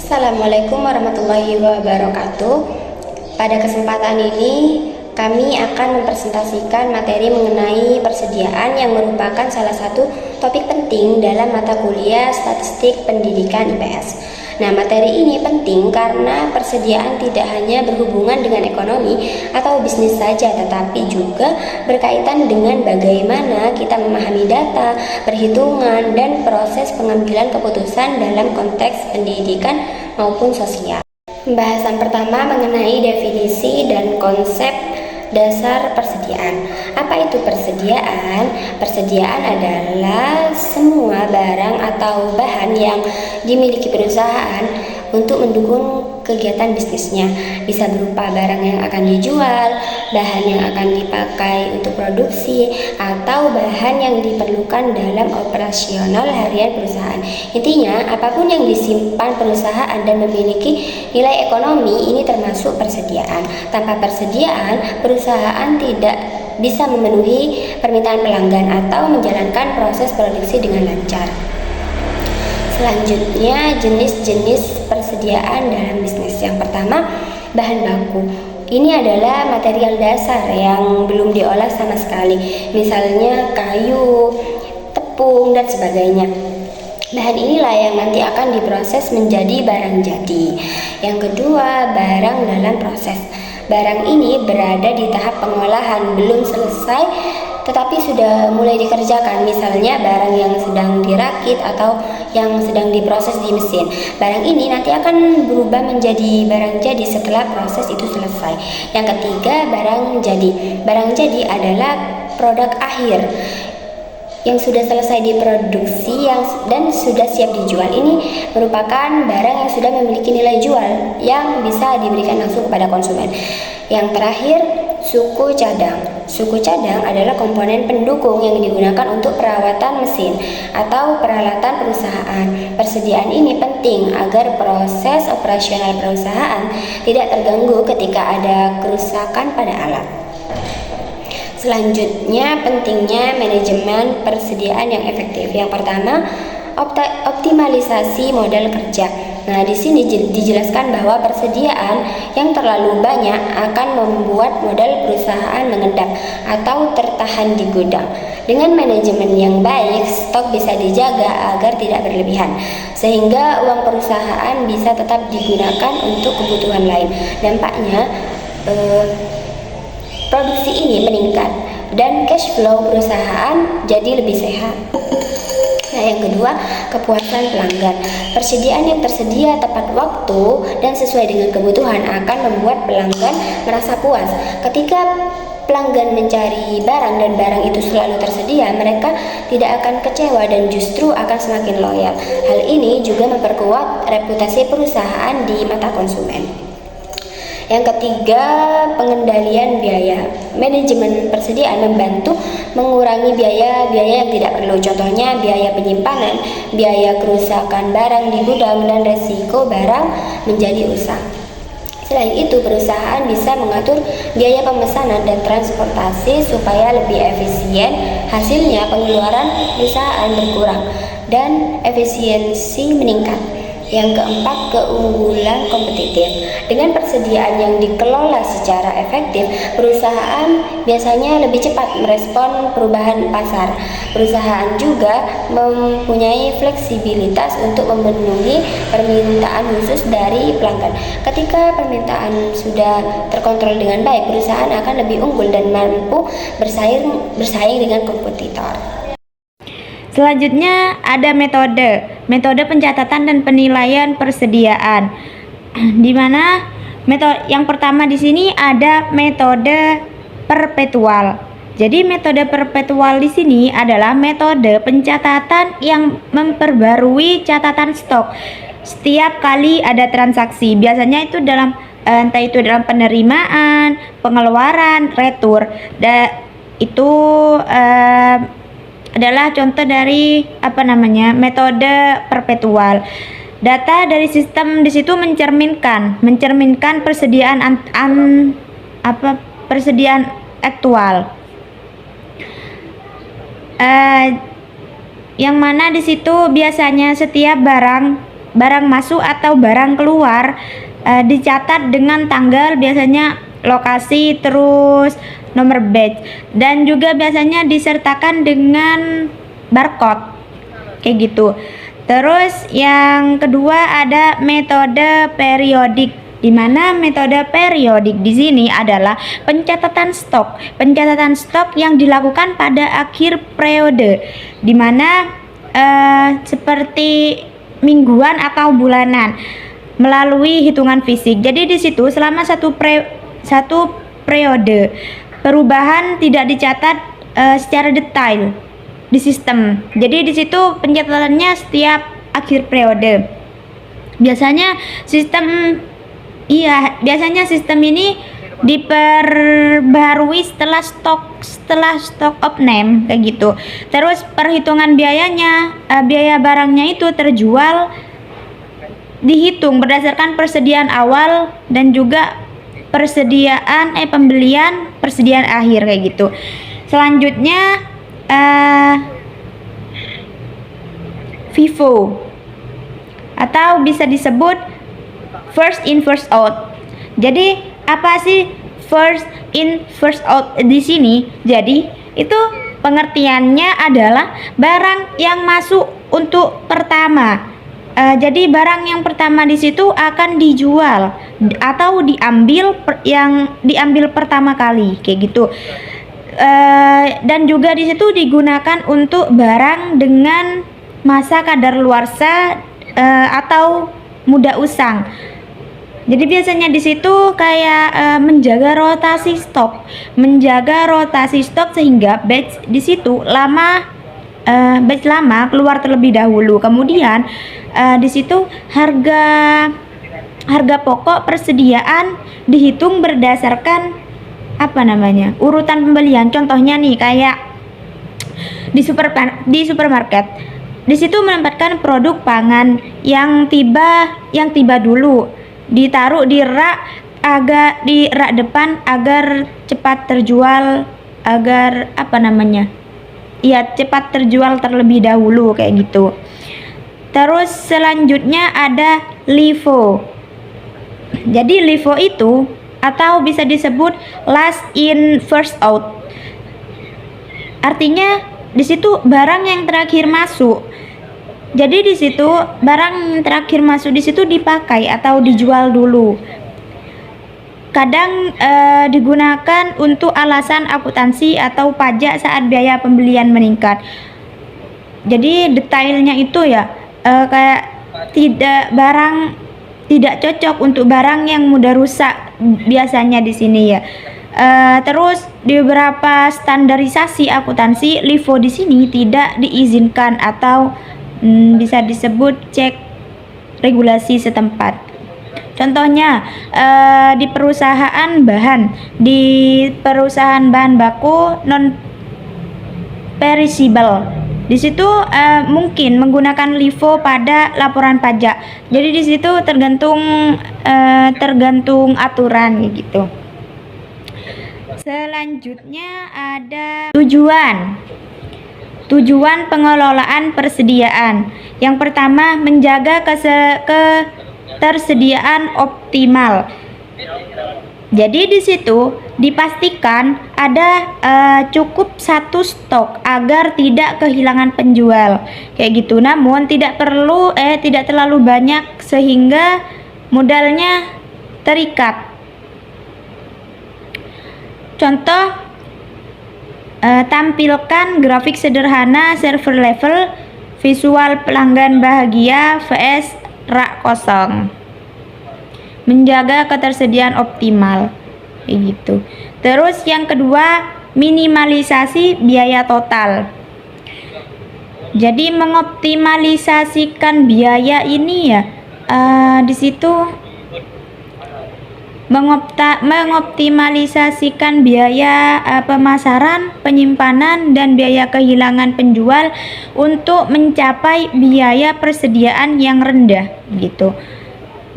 Assalamualaikum warahmatullahi wabarakatuh. Pada kesempatan ini kami akan mempresentasikan materi mengenai persediaan yang merupakan salah satu topik penting dalam mata kuliah Statistik Pendidikan IPS. Nah, materi ini penting karena persediaan tidak hanya berhubungan dengan ekonomi atau bisnis saja, tetapi juga berkaitan dengan bagaimana kita memahami data, perhitungan, dan proses pengambilan keputusan dalam konteks pendidikan maupun sosial. Pembahasan pertama mengenai definisi dan konsep dasar persediaan. Apa itu persediaan? Persediaan adalah semua barang atau bahan yang dimiliki perusahaan untuk mendukung kegiatan bisnisnya. Bisa berupa barang yang akan dijual, bahan yang akan dipakai untuk produksi, atau bahan yang diperlukan dalam operasional harian perusahaan. Intinya, apapun yang disimpan perusahaan dan memiliki nilai ekonomi ini termasuk persediaan. Tanpa persediaan, perusahaan tidak bisa memenuhi permintaan pelanggan atau menjalankan proses produksi dengan lancar. Selanjutnya, jenis-jenis persediaan dalam bisnis. Yang pertama, bahan baku. Ini adalah material dasar yang belum diolah sama sekali, misalnya kayu, tepung, dan sebagainya. Bahan inilah yang nanti akan diproses menjadi barang jadi. Yang kedua, barang dalam proses. Barang ini berada di tahap pengolahan, belum selesai tetapi sudah mulai dikerjakan, misalnya barang yang sedang dirakit atau yang sedang diproses di mesin. Barang ini nanti akan berubah menjadi barang jadi setelah proses itu selesai. Yang ketiga, barang jadi. Barang jadi adalah produk akhir yang sudah selesai diproduksi dan sudah siap dijual. Ini merupakan barang yang sudah memiliki nilai jual yang bisa diberikan langsung kepada konsumen. Yang terakhir, suku cadang. Suku cadang adalah komponen pendukung yang digunakan untuk perawatan mesin atau peralatan perusahaan. Persediaan ini penting agar proses operasional perusahaan tidak terganggu ketika ada kerusakan pada alat. Selanjutnya, pentingnya manajemen persediaan yang efektif. Yang pertama, optimalisasi modal kerja. Nah, di sini dijelaskan bahwa persediaan yang terlalu banyak akan membuat modal perusahaan mengendap atau tertahan di gudang. Dengan manajemen yang baik, stok bisa dijaga agar tidak berlebihan, sehingga uang perusahaan bisa tetap digunakan untuk kebutuhan lain. Dampaknya, produksi ini meningkat dan cash flow perusahaan jadi lebih sehat. Nah, yang kedua, kepuasan pelanggan. Persediaan yang tersedia tepat waktu dan sesuai dengan kebutuhan akan membuat pelanggan merasa puas. Ketika pelanggan mencari barang dan barang itu selalu tersedia, mereka tidak akan kecewa dan justru akan semakin loyal. Hal ini juga memperkuat reputasi perusahaan di mata konsumen. Yang ketiga, pengendalian biaya. Manajemen persediaan membantu mengurangi biaya-biaya yang tidak perlu. Contohnya, biaya penyimpanan, biaya kerusakan barang di gudang, dan resiko barang menjadi rusak. Selain itu, perusahaan bisa mengatur biaya pemesanan dan transportasi supaya lebih efisien. Hasilnya, pengeluaran perusahaan berkurang dan efisiensi meningkat. Yang keempat, keunggulan kompetitif. Dengan persediaan yang dikelola secara efektif, perusahaan biasanya lebih cepat merespon perubahan pasar. Perusahaan juga mempunyai fleksibilitas untuk memenuhi permintaan khusus dari pelanggan. Ketika permintaan sudah terkontrol dengan baik, perusahaan akan lebih unggul dan mampu bersaing dengan kompetitor. Selanjutnya ada metode pencatatan dan penilaian persediaan. Di mana metode yang pertama di sini ada metode perpetual. Jadi metode perpetual di sini adalah metode pencatatan yang memperbarui catatan stok setiap kali ada transaksi. Biasanya itu entah itu dalam penerimaan, pengeluaran, retur. Itu adalah contoh dari metode perpetual. Data dari sistem di situ mencerminkan persediaan persediaan aktual. Yang mana di situ biasanya setiap barang barang masuk atau barang keluar dicatat dengan tanggal, biasanya lokasi, terus nomor batch, dan juga biasanya disertakan dengan barcode kayak gitu. Terus yang kedua ada metode periodik, di mana metode periodik di sini adalah pencatatan stok. Pencatatan stok yang dilakukan pada akhir periode, di mana seperti mingguan atau bulanan melalui hitungan fisik. Jadi di situ selama satu periode perubahan tidak dicatat secara detail di sistem. Jadi di situ pencatatannya setiap akhir periode. Biasanya sistem ini diperbarui setelah stok of name kayak gitu. Terus perhitungan biayanya, biaya barangnya itu terjual dihitung berdasarkan persediaan awal dan juga pembelian persediaan akhir kayak gitu. Selanjutnya FIFO atau bisa disebut first in first out. Jadi apa sih first in first out di sini? Jadi itu pengertiannya adalah barang yang masuk untuk pertama. Jadi barang yang pertama di situ akan dijual atau yang diambil pertama kali kayak gitu. Dan juga di situ digunakan untuk barang dengan masa kadaluarsa atau mudah usang. Jadi biasanya di situ kayak menjaga rotasi stok sehingga batch di situ batch lama keluar terlebih dahulu. Kemudian di situ harga pokok persediaan dihitung berdasarkan urutan pembelian. Contohnya nih kayak di supermarket. Di situ menempatkan produk pangan yang tiba dulu, ditaruh di rak depan agar cepat terjual, cepat terjual terlebih dahulu kayak gitu. Terus selanjutnya ada LIFO. Jadi LIFO itu atau bisa disebut last in first out. Artinya di situ barang yang terakhir masuk. Jadi di situ barang yang terakhir masuk di situ dipakai atau dijual dulu. Kadang digunakan untuk alasan akuntansi atau pajak saat biaya pembelian meningkat. Jadi detailnya itu kayak barang tidak cocok untuk barang yang mudah rusak biasanya di sini ya. Terus di beberapa standarisasi akuntansi LIFO di sini tidak diizinkan atau bisa disebut cek regulasi setempat. Contohnya di perusahaan bahan baku non perishable. Di situ mungkin menggunakan LIFO pada laporan pajak. Jadi di situ tergantung aturan gitu. Selanjutnya ada tujuan pengelolaan persediaan. Yang pertama, menjaga ketersediaan optimal. Jadi di situ dipastikan ada cukup satu stok agar tidak kehilangan penjual kayak gitu. Namun tidak terlalu banyak sehingga modalnya terikat. Contoh, tampilkan grafik sederhana server level, visual pelanggan bahagia vs rak kosong. Menjaga ketersediaan optimal kayak gitu. Terus yang kedua, minimalisasi biaya total. Jadi mengoptimalisasikan biaya ini di situ mengoptimalisasikan biaya pemasaran, penyimpanan, dan biaya kehilangan penjual untuk mencapai biaya persediaan yang rendah gitu.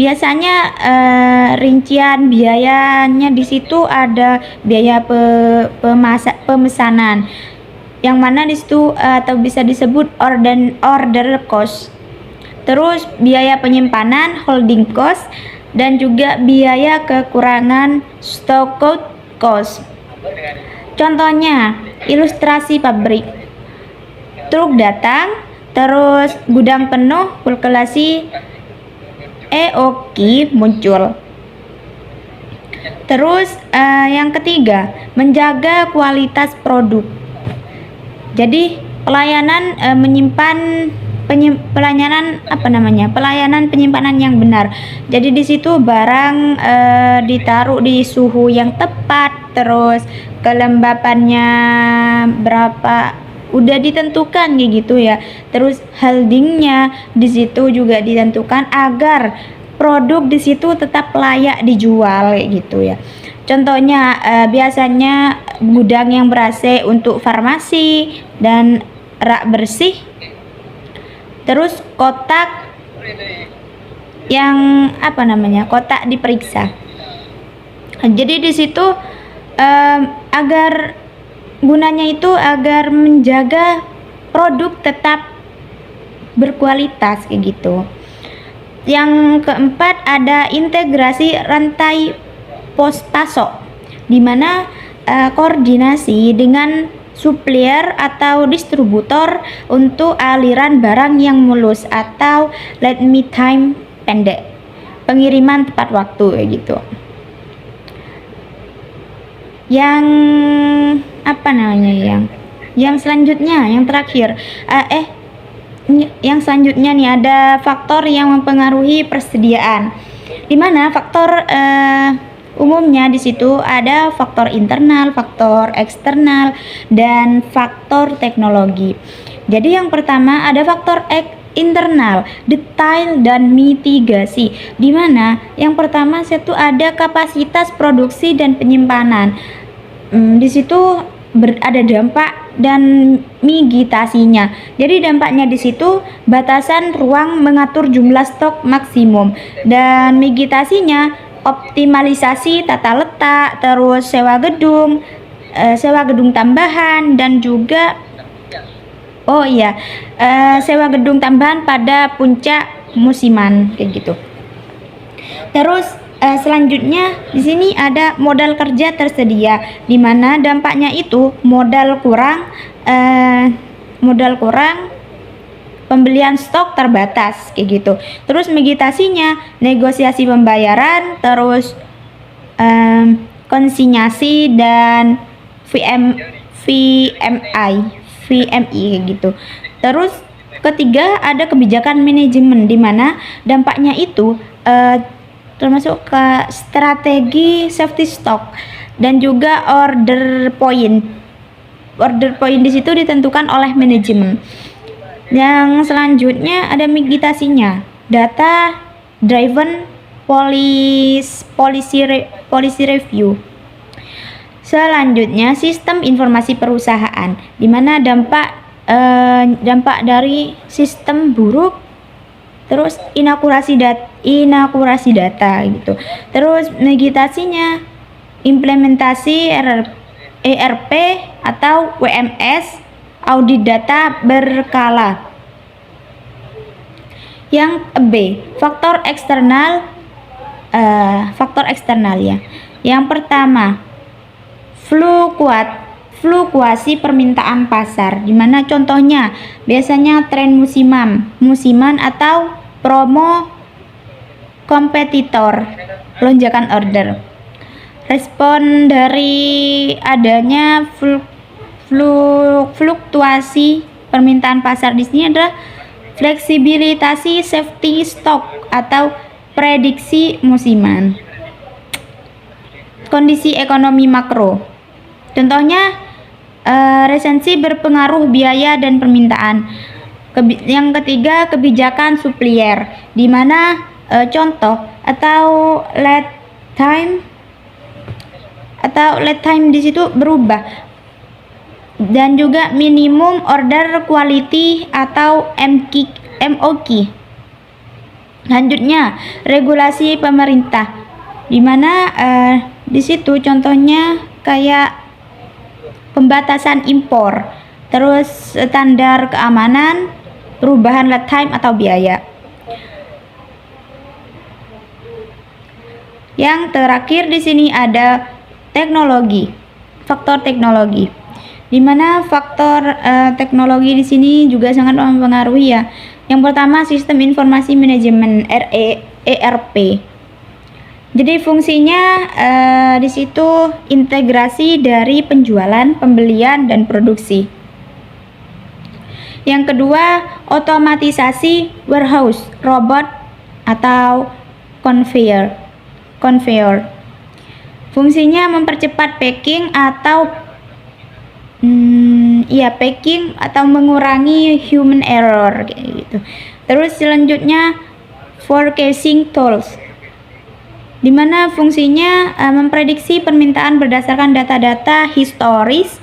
Biasanya rincian biayanya di situ ada biaya pemesanan, yang mana di situ atau bisa disebut order cost. terus biaya penyimpanan holding cost, dan juga biaya kekurangan stock cost. Contohnya, ilustrasi pabrik. Truk datang, terus gudang penuh, kalkulasi EOQ muncul. Terus yang ketiga, menjaga kualitas produk. Jadi pelayanan pelayanan penyimpanan yang benar. Jadi di situ barang ditaruh di suhu yang tepat, terus kelembapannya berapa udah ditentukan kayak gitu ya. Terus holdingnya di situ juga ditentukan agar produk di situ tetap layak dijual kayak gitu ya. Contohnya biasanya gudang yang ber-AC untuk farmasi dan rak bersih. Terus kotak yang kotak diperiksa. Jadi di situ agar gunanya itu agar menjaga produk tetap berkualitas kayak gitu. Yang keempat ada integrasi rantai pasok, di mana koordinasi dengan supplier atau distributor untuk aliran barang yang mulus atau lead time pendek, pengiriman tepat waktu kayak gitu. Yang selanjutnya, yang terakhir, yang selanjutnya nih ada faktor yang mempengaruhi persediaan, di mana faktor umumnya di situ ada faktor internal, faktor eksternal, dan faktor teknologi. Jadi yang pertama ada faktor internal, detail dan mitigasi, di mana yang pertama itu ada kapasitas produksi dan penyimpanan. Di situ ada dampak dan mitigasinya. Jadi dampaknya di situ batasan ruang mengatur jumlah stok maksimum, dan mitigasinya optimalisasi tata letak, terus sewa gedung tambahan, dan juga sewa gedung tambahan pada puncak musiman kayak gitu. Terus selanjutnya di sini ada modal kerja tersedia, di mana dampaknya itu modal kurang, pembelian stok terbatas kayak gitu. Terus mitigasinya negosiasi pembayaran, terus konsinyasi dan VMI kayak gitu. Terus ketiga ada kebijakan manajemen, di mana dampaknya itu termasuk ke strategi safety stock dan juga order point di situ ditentukan oleh manajemen. Yang selanjutnya ada mitigasinya, data driven policy review. Selanjutnya sistem informasi perusahaan, di mana dampak dari sistem buruk, terus inakurasi data gitu. Terus mitigasinya implementasi ERP atau WMS, audit data berkala. Yang B, faktor eksternal ya. Yang pertama, fluktuasi permintaan pasar, di mana contohnya biasanya tren musiman atau promo kompetitor, lonjakan order. Respon dari adanya fluktuasi permintaan pasar di sini adalah fleksibilitas safety stock atau prediksi musiman. Kondisi ekonomi makro, contohnya resensi berpengaruh biaya dan permintaan. Yang ketiga kebijakan supplier, di mana contoh atau lead time di situ berubah, dan juga minimum order quality atau MOQ. Selanjutnya regulasi pemerintah, di mana di situ contohnya kayak pembatasan impor, terus standar keamanan, perubahan lead time atau biaya. Yang terakhir di sini ada teknologi, faktor teknologi. Di mana faktor teknologi di sini juga sangat mempengaruhi ya. Yang pertama sistem informasi manajemen ERP. Jadi fungsinya di situ integrasi dari penjualan, pembelian dan produksi. Yang kedua otomatisasi warehouse, robot atau conveyor. Fungsinya mempercepat packing atau mengurangi human error gitu. Terus selanjutnya forecasting tools, di mana fungsinya memprediksi permintaan berdasarkan data-data historis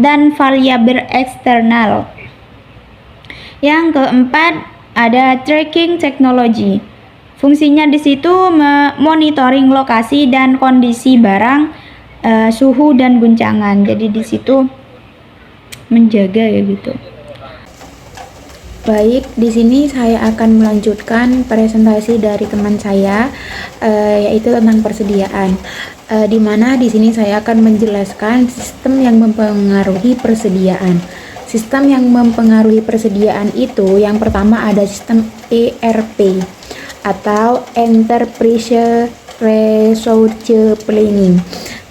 dan variabel eksternal. Yang keempat ada tracking teknologi. Fungsinya di situ monitoring lokasi dan kondisi barang, suhu dan guncangan. Jadi di situ menjaga ya gitu. Baik, di sini saya akan melanjutkan presentasi dari teman saya, yaitu tentang persediaan. Di mana di sini saya akan menjelaskan sistem yang mempengaruhi persediaan. Sistem yang mempengaruhi persediaan itu yang pertama ada sistem ERP atau Enterprise Resource Planning.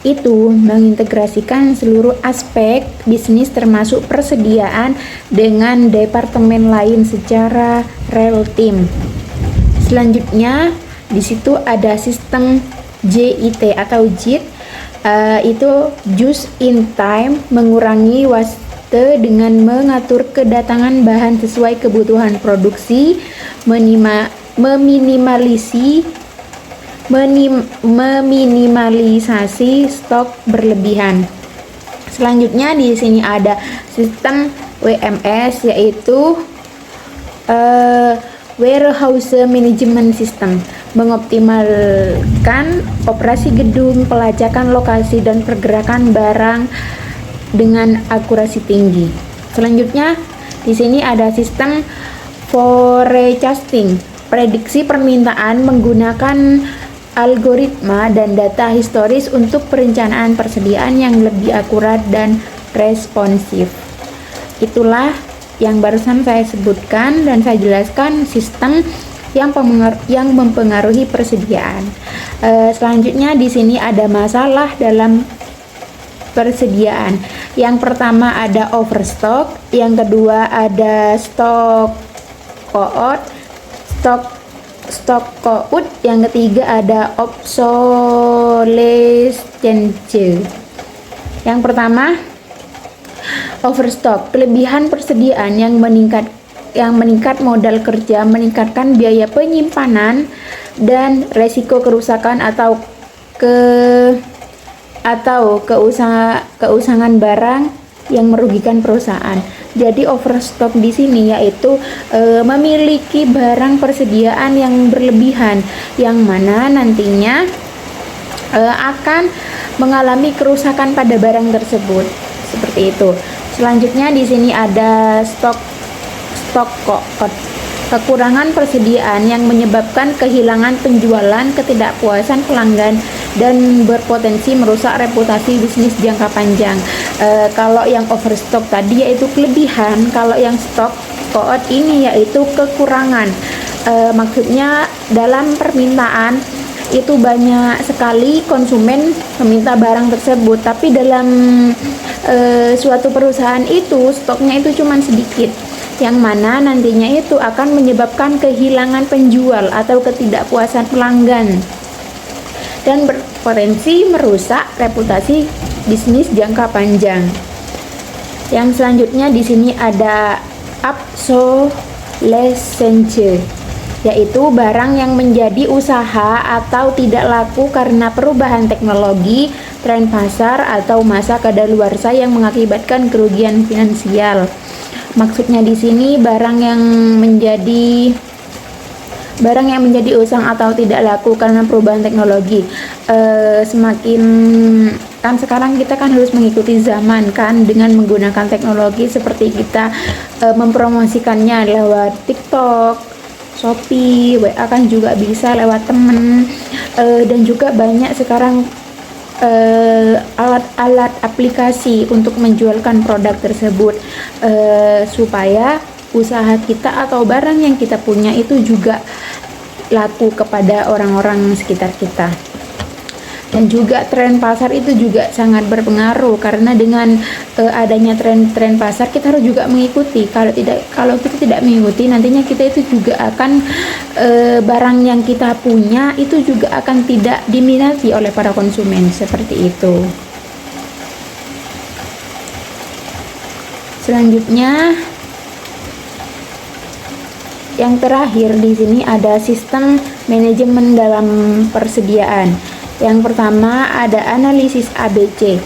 Itu mengintegrasikan seluruh aspek bisnis termasuk persediaan dengan departemen lain secara real time. Selanjutnya di situ ada sistem JIT atau JIT, itu just in time, mengurangi waste dengan mengatur kedatangan bahan sesuai kebutuhan produksi, meminimalisasi stok berlebihan. Selanjutnya di sini ada sistem WMS, yaitu Warehouse Management System, mengoptimalkan operasi gedung, pelacakan lokasi dan pergerakan barang dengan akurasi tinggi. Selanjutnya di sini ada sistem forecasting, prediksi permintaan menggunakan algoritma dan data historis untuk perencanaan persediaan yang lebih akurat dan responsif. Itulah yang barusan saya sebutkan dan saya jelaskan sistem yang mempengaruhi persediaan. Selanjutnya di sini ada masalah dalam persediaan. Yang pertama ada overstock, yang kedua ada stock out, yang ketiga ada obsolescence. Yang pertama overstock, kelebihan persediaan yang meningkat modal kerja, meningkatkan biaya penyimpanan dan resiko kerusakan atau keusangan barang yang merugikan perusahaan. Jadi overstock di sini yaitu memiliki barang persediaan yang berlebihan, yang mana nantinya akan mengalami kerusakan pada barang tersebut. Seperti itu. Selanjutnya di sini ada stok out, kekurangan persediaan yang menyebabkan kehilangan penjualan, ketidakpuasan pelanggan, dan berpotensi merusak reputasi bisnis jangka panjang. Kalau yang overstock tadi yaitu kelebihan, kalau yang stock out ini yaitu kekurangan. Maksudnya dalam permintaan itu banyak sekali konsumen meminta barang tersebut, tapi dalam suatu perusahaan itu stoknya itu cuma sedikit, yang mana nantinya itu akan menyebabkan kehilangan penjual atau ketidakpuasan pelanggan dan berpotensi merusak reputasi bisnis jangka panjang. Yang selanjutnya di sini ada obsolescence, yaitu barang yang menjadi usaha atau tidak laku karena perubahan teknologi, tren pasar, atau masa kadaluarsa yang mengakibatkan kerugian finansial. Maksudnya di sini barang yang menjadi usang atau tidak laku karena perubahan teknologi. Semakin kan sekarang kita kan harus mengikuti zaman kan, dengan menggunakan teknologi seperti kita mempromosikannya lewat TikTok, Shopee, WA kan juga bisa lewat temen. dan juga banyak sekarang alat-alat aplikasi untuk menjualkan produk tersebut, supaya usaha kita atau barang yang kita punya itu juga laku kepada orang-orang sekitar kita. Dan juga tren pasar itu juga sangat berpengaruh, karena dengan adanya tren pasar kita harus juga mengikuti. Kalau kita tidak mengikuti, nantinya kita itu juga akan barang yang kita punya itu juga akan tidak diminati oleh para konsumen, seperti itu. Selanjutnya, yang terakhir di sini ada sistem manajemen dalam persediaan. Yang pertama ada analisis ABC,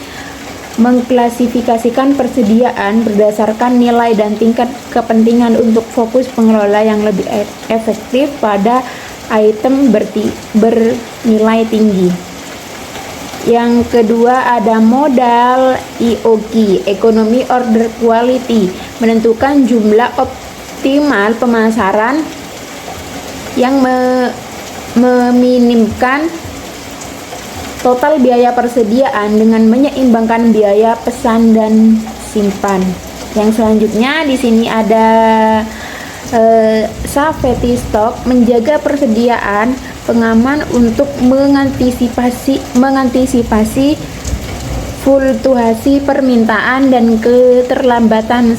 mengklasifikasikan persediaan berdasarkan nilai dan tingkat kepentingan untuk fokus pengelola yang lebih efektif pada item bernilai tinggi. Yang kedua ada modal EOQ, Economy Order Quality, menentukan jumlah optimal pemasaran yang meminimkan total biaya persediaan dengan menyeimbangkan biaya pesan dan simpan. Yang selanjutnya di sini ada safety stock, menjaga persediaan pengaman untuk mengantisipasi fluktuasi permintaan dan keterlambatan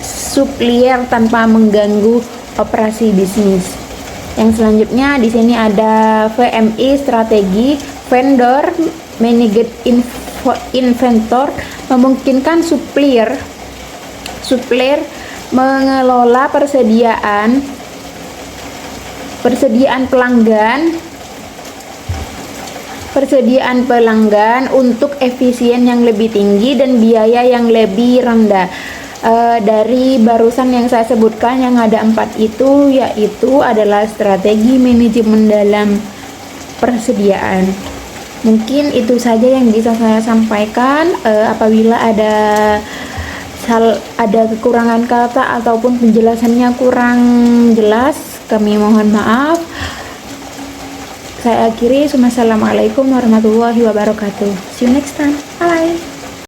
supplier tanpa mengganggu operasi bisnis. Yang selanjutnya di sini ada VMI, strategi vendor managed inventor, memungkinkan supplier mengelola persediaan pelanggan untuk efisien yang lebih tinggi dan biaya yang lebih rendah. Dari barusan yang saya sebutkan yang ada 4 itu, yaitu adalah strategi manajemen dalam persediaan. Mungkin itu saja yang bisa saya sampaikan. Apabila ada kekurangan kata ataupun penjelasannya kurang jelas, kami mohon maaf. Saya akhiri. Wassalamualaikum warahmatullahi wabarakatuh. See you next time. Bye.